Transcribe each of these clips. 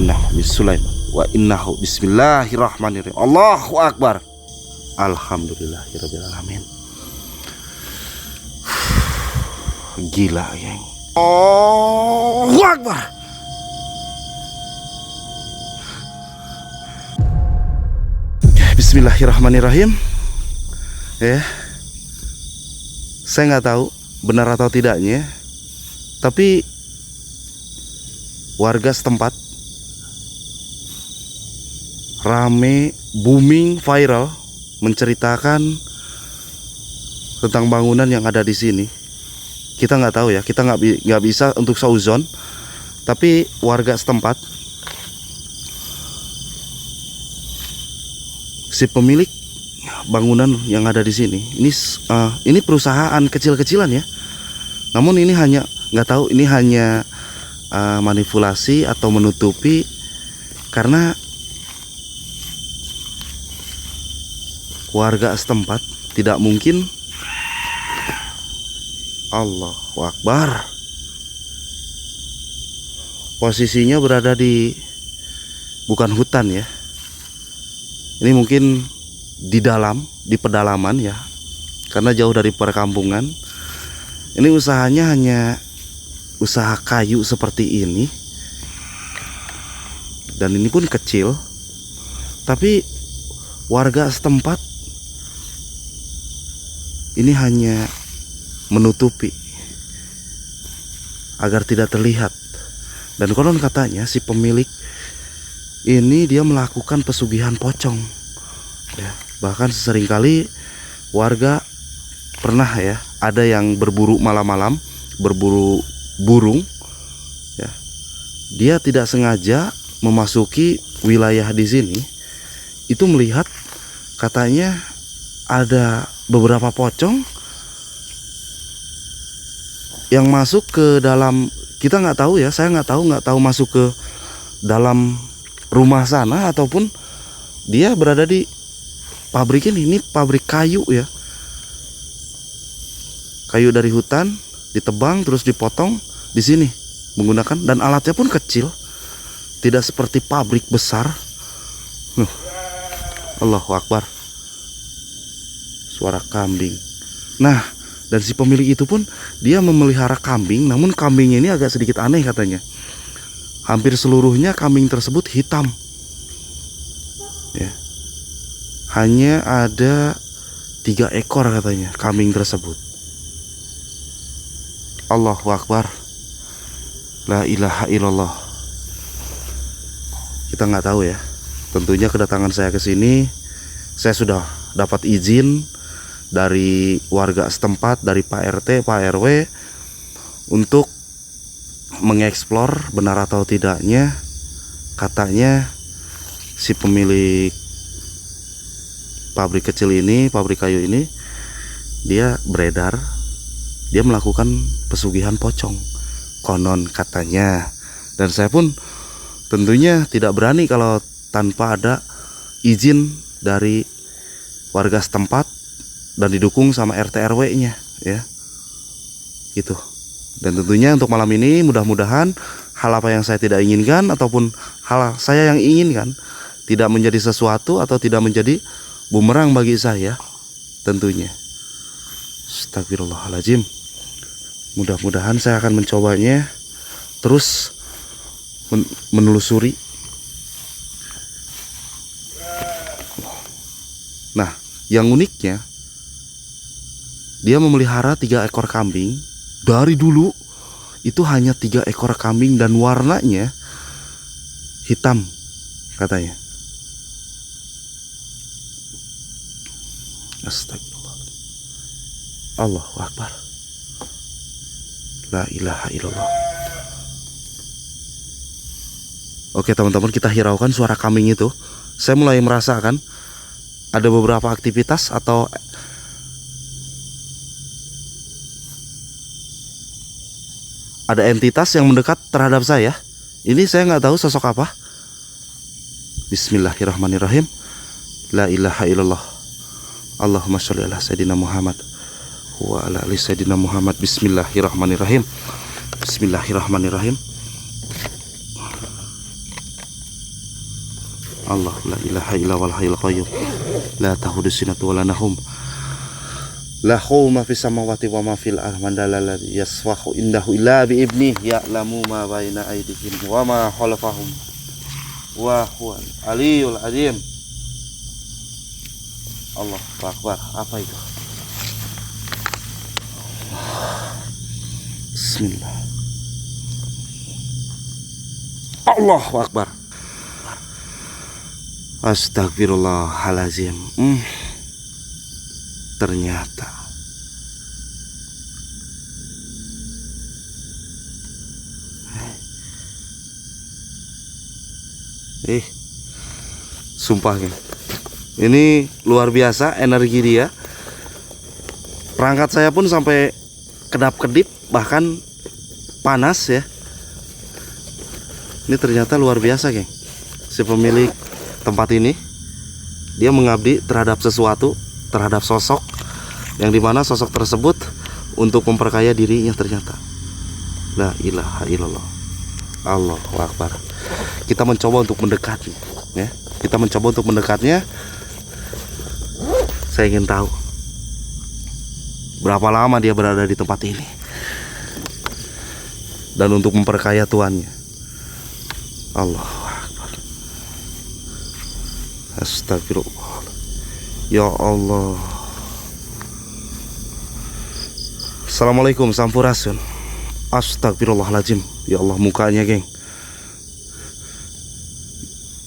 innahu bisulaiman wa innahu bismillahirrahmanirrahim. Allahu akbar. Alhamdulillahirabbil alamin. Gila, geng. Allahu akbar. Bismillahirrahmanirrahim. Saya nggak tahu benar atau tidaknya, tapi warga setempat rame, booming, viral menceritakan tentang bangunan yang ada di sini. Kita nggak tahu ya, kita nggak bisa untuk sauzon, tapi warga setempat, si pemilik bangunan yang ada di sini, ini perusahaan kecil-kecilan ya. Namun ini hanya nggak tahu, ini hanya manipulasi atau menutupi, karena warga setempat tidak mungkin. Allahu Akbar. Posisinya berada di bukan hutan ya. Ini mungkin di pedalaman ya, karena jauh dari perkampungan. Ini usahanya hanya usaha kayu seperti ini, dan ini pun kecil, tapi warga setempat ini hanya menutupi agar tidak terlihat. Dan konon katanya si pemilik ini dia melakukan pesugihan pocong ya. Bahkan seringkali warga pernah ya, ada yang berburu malam-malam, berburu burung ya. Dia tidak sengaja memasuki wilayah di sini, itu melihat katanya ada beberapa pocong yang masuk ke dalam. Kita nggak tahu ya, saya nggak tahu masuk ke dalam rumah sana ataupun dia berada di pabrik ini pabrik kayu ya. Kayu dari hutan ditebang terus dipotong di sini menggunakan, dan alatnya pun kecil, tidak seperti pabrik besar. Allahu Akbar. Suara kambing. Nah, dan si pemilik itu pun dia memelihara kambing, namun kambingnya ini agak sedikit aneh katanya. Hampir seluruhnya kambing tersebut hitam ya. Hanya ada 3 ekor katanya kambing tersebut. Allahu Akbar. La ilaha illallah. Kita nggak tahu ya. Tentunya kedatangan saya ke sini, saya sudah dapat izin dari warga setempat, dari Pak RT, Pak RW, untuk mengeksplor benar atau tidaknya. Katanya si pemilik pabrik kecil ini, pabrik kayu ini, dia beredar, dia melakukan pesugihan pocong, konon katanya. Dan saya pun tentunya tidak berani kalau tanpa ada izin dari warga setempat dan didukung sama RT RW-nya ya. Gitu. Dan tentunya untuk malam ini mudah-mudahan hal apa yang saya tidak inginkan ataupun hal saya yang inginkan tidak menjadi sesuatu atau tidak menjadi bumerang bagi saya tentunya. Astagfirullahaladzim. Mudah-mudahan saya akan mencobanya, terus menelusuri. Nah, yang uniknya, dia memelihara 3 ekor kambing. Dari dulu itu hanya 3 ekor kambing dan warnanya hitam katanya. Astagfirullah. Allahu Akbar. La ilaha illallah. Oke teman-teman, kita hiraukan suara kambing itu. Saya mulai merasakan ada beberapa aktivitas atau ada entitas yang mendekat terhadap saya. Ini saya nggak tahu sosok apa. Bismillahirrahmanirrahim. La ilaha illallah. Allahumma sholli ala sayyidina Muhammad wa ala ali sayyidina Muhammad. Bismillahirrahmanirrahim. Bismillahirrahmanirrahim. Allah la ilaha illa wal hayyul qayyum la ta'khudhuhu sinatun wa la nawm lahu ma fis samawati wa ma fil ardi man dalal yasfahu indahu illa bi ibnih ya'lamu ma baina aydihim wa ma khalfahum wa huwal aliyul azim. Allahu akbar. Apa itu? Bismillah. Allahu akbar. Astagfirullahalazim. Ternyata sumpah ya, ini luar biasa energi dia. Perangkat saya pun sampai kedap-kedip, bahkan panas ya. Ini ternyata luar biasa, geng. Si pemilik tempat ini, dia mengabdi terhadap sesuatu, terhadap sosok, yang dimana sosok tersebut untuk memperkaya dirinya ternyata. La ilaha illallah. Allahu akbar. Kita mencoba untuk mendekatnya, ya. Kita mencoba untuk mendekatnya. Saya ingin tahu berapa lama dia berada di tempat ini dan untuk memperkaya tuannya. Allahu akbar. Astagfirullah. Ya Allah. Assalamualaikum sampurasun. Astagfirullahaladzim. Ya Allah, mukanya, geng.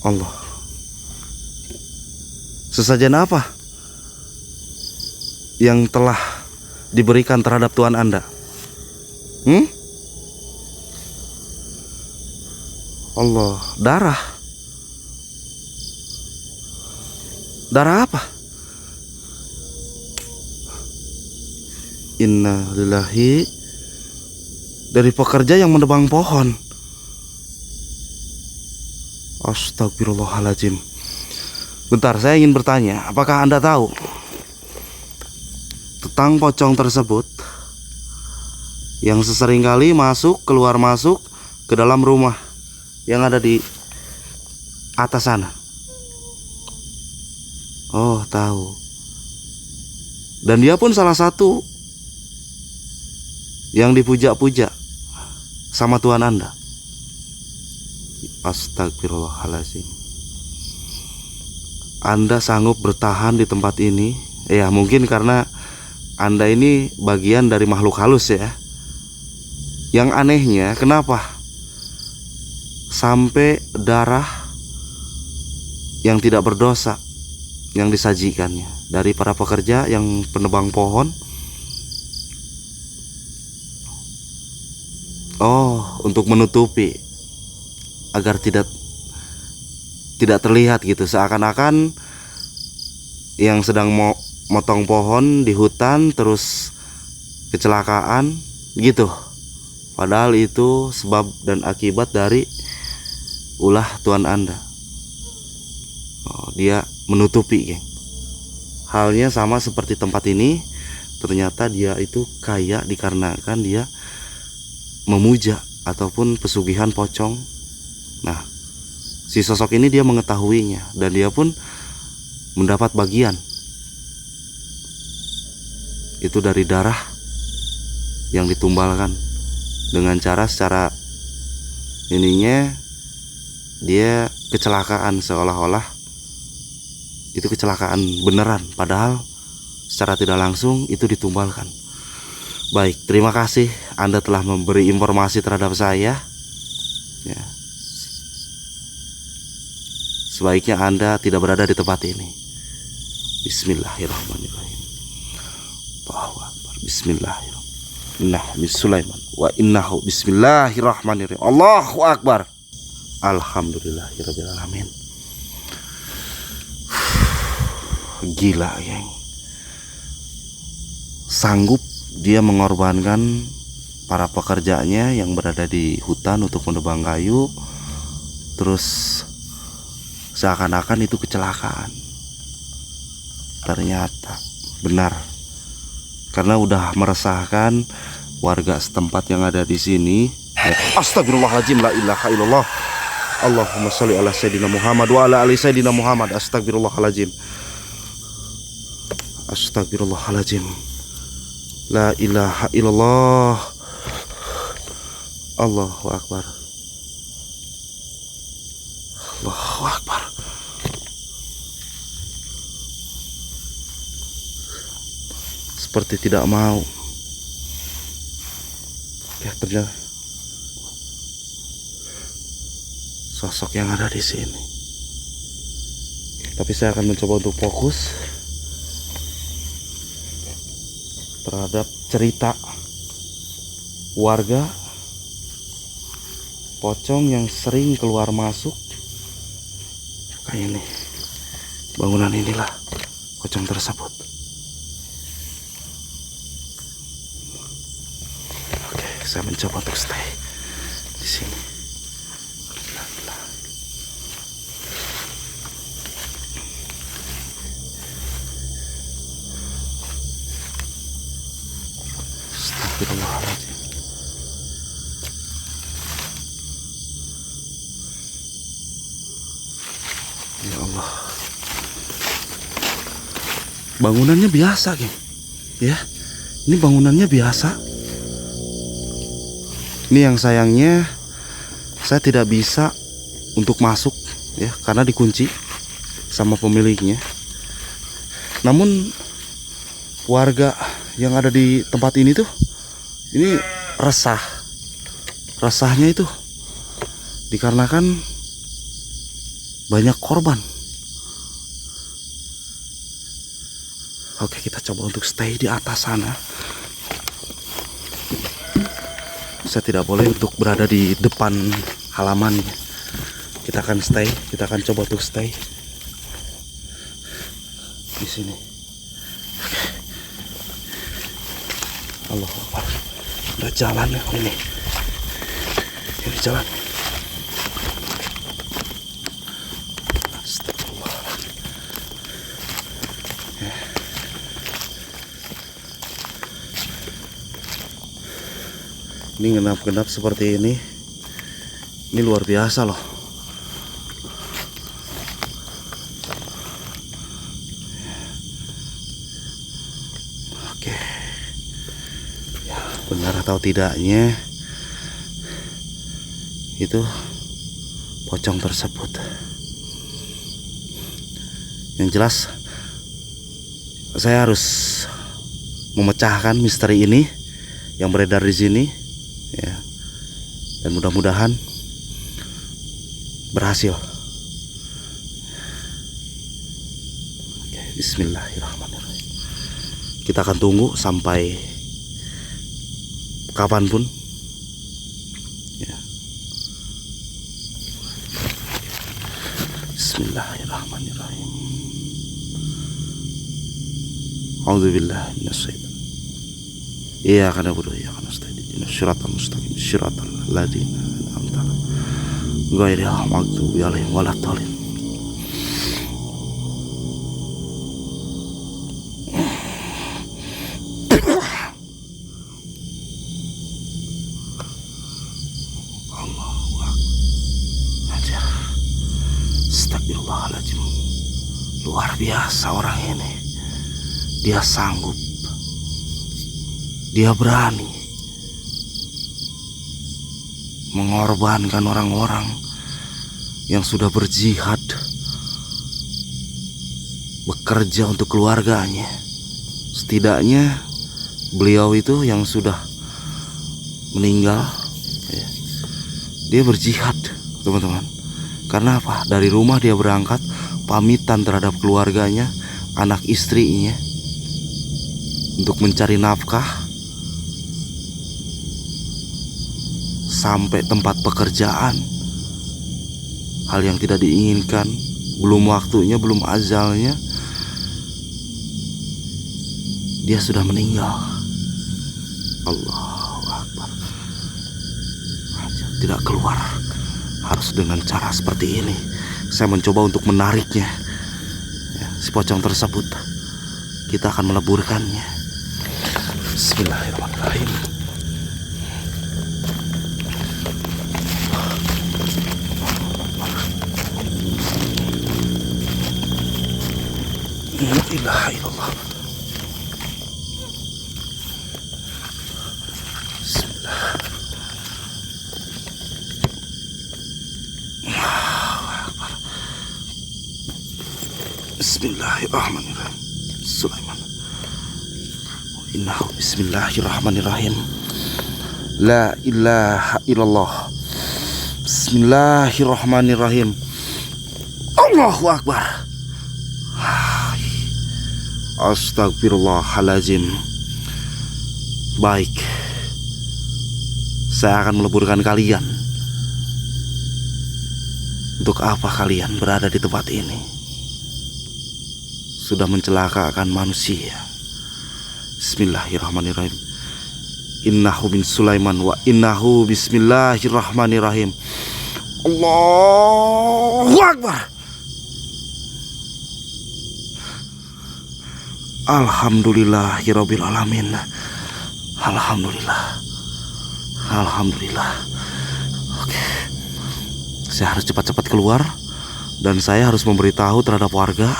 Allah. Sesajen apa yang telah diberikan terhadap Tuhan Anda? Allah, darah. Darah apa? Inna lillahi, dari pekerja yang menebang pohon. Astagfirullahaladzim. Bentar, saya ingin bertanya, apakah Anda tahu tentang pocong tersebut yang seseringkali masuk keluar masuk ke dalam rumah yang ada di atas sana? Oh, tahu. Dan dia pun salah satu yang dipuja-puja sama Tuhan Anda. Astagfirullahaladzim. Anda sanggup bertahan di tempat ini, ya mungkin karena Anda ini bagian dari makhluk halus ya. Yang anehnya, kenapa sampai darah yang tidak berdosa yang disajikannya dari para pekerja yang penebang pohon? Oh, untuk menutupi agar tidak terlihat gitu, seakan-akan yang sedang motong pohon di hutan terus kecelakaan gitu. Padahal itu sebab dan akibat dari ulah Tuhan Anda. Oh, dia menutupi, geng. Halnya sama seperti tempat ini. Ternyata dia itu kaya dikarenakan dia memuja ataupun pesugihan pocong. Nah, si sosok ini dia mengetahuinya dan dia pun mendapat bagian itu dari darah yang ditumbalkan dengan cara secara ininya dia kecelakaan, seolah-olah itu kecelakaan beneran, padahal secara tidak langsung itu ditumbalkan. Baik, terima kasih Anda telah memberi informasi terhadap saya ya. Sebaiknya Anda tidak berada di tempat ini. Bismillahirrahmanirrahim. Allahu akbar. Bismillahirrahmanirrahim. Nah, Sulaiman wa innahu bismillahirrahmanirrahim. Allahu akbar. Alhamdulillahirabbil alamin. Gila, geng. Sanggup dia mengorbankan para pekerjanya yang berada di hutan untuk menebang kayu, terus seakan-akan itu kecelakaan. Ternyata benar, karena udah meresahkan warga setempat yang ada di sini. Astagfirullahaladzim, la ilaha illallah. Allahumma sholli ala sayyidina Muhammad wa ala ali sayyidina Muhammad. Astagfirullahaladzim. Astagfirullahaladzim. La ilaha illallah. Allahu akbar. Allahu akbar. Seperti tidak mau. Ya, ternyata sosok yang ada di sini. Tapi saya akan mencoba untuk fokus terhadap cerita warga pocong yang sering keluar masuk kayak ini. Bangunan inilah pocong tersebut. Oke, saya mencoba untuk stay di sini. Astagfirullahaladzim. Ya Allah. Bangunannya biasa, geng. Ya, ini bangunannya biasa. Ini yang sayangnya saya tidak bisa untuk masuk, ya, karena dikunci sama pemiliknya. Namun warga yang ada di tempat ini tuh, ini resah. Resahnya itu dikarenakan banyak korban. Oke, kita coba untuk stay di atas sana. Saya tidak boleh untuk berada di depan halamannya. Kita akan stay, kita akan coba untuk stay di sini. Oke. Allahu Akbar. Ada jalan ini. Ini jalan. Ini genap-genap seperti ini. Ini luar biasa loh. Oke. Ya, benar atau tidaknya itu pocong tersebut. Yang jelas saya harus memecahkan misteri ini yang beredar di sini. Ya, dan mudah-mudahan berhasil. Oke, bismillahirrahmanirrahim. Kita akan tunggu sampai kapanpun, ya. Bismillahirrahmanirrahim. A'udzubillahi minasyaitonir. Iya, karena bodoh ya, karena syiratal mustaqim syiratal ladzina an'amta ghairil maghdubi alaihim waladdallin. Allahu akbar. Astagfirullahaladzim. Luar biasa orang ini. Dia sanggup, dia berani mengorbankan orang-orang yang sudah berjihad, bekerja untuk keluarganya. Setidaknya beliau itu yang sudah meninggal, ya, dia berjihad, teman-teman. Karena apa? Dari rumah dia berangkat pamitan terhadap keluarganya, anak istrinya, untuk mencari nafkah sampai tempat pekerjaan. Hal yang tidak diinginkan, belum waktunya, belum ajalnya, dia sudah meninggal. Allahu Akbar. Tidak keluar, harus dengan cara seperti ini. Saya mencoba untuk menariknya, ya, si pocong tersebut. Kita akan meleburkannya. Bismillahirrahmanirrahim. La ilaha illallah. Bismillahirrahmanirrahim. Sulaiman. Innahu bismillahirrahmanirrahim. La ilaha illallah. Bismillahirrahmanirrahim. Allahu Akbar. Astagfirullahalazim. Baik, saya akan meleburkan kalian. Untuk apa kalian berada di tempat ini? Sudah mencelakakan manusia. Bismillahirrahmanirrahim. Innahu min Sulaiman wa innahu bismillahirrahmanirrahim. Allahu Akbar. Alhamdulillahirabbil alamin. Alhamdulillah. Alhamdulillah. Oke. Saya harus cepat-cepat keluar. Dan saya harus memberitahu terhadap warga,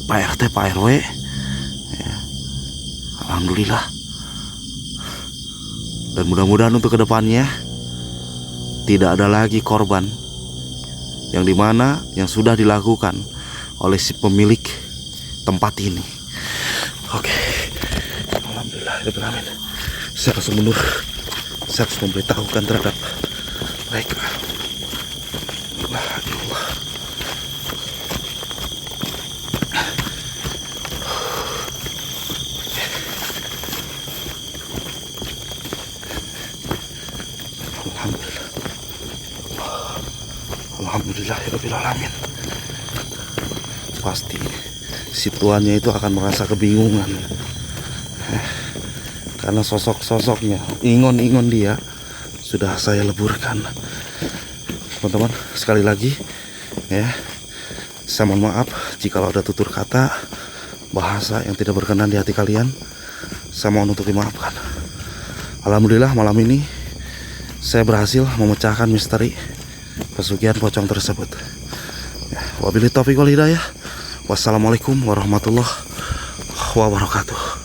Pak RT, Pak RW ya. Alhamdulillah. Dan mudah-mudahan untuk kedepannya tidak ada lagi korban yang dimana yang sudah dilakukan oleh si pemilik tempat ini. Oke. Alhamdulillah. Saya harus mundur. Saya harus memberitahukan terhadap mereka. Allah. Alhamdulillahirabbil alamin. Pasti si tuannya itu akan merasa kebingungan karena sosok-sosoknya, ingon-ingon dia sudah saya leburkan. Teman-teman, sekali lagi ya, saya mohon maaf jika ada tutur kata, bahasa yang tidak berkenan di hati kalian. Saya mohon untuk dimaafkan. Alhamdulillah malam ini saya berhasil memecahkan misteri pesugihan pocong tersebut. Wabillahi taufiq wal hidayah. Wassalamualaikum warahmatullahi wabarakatuh.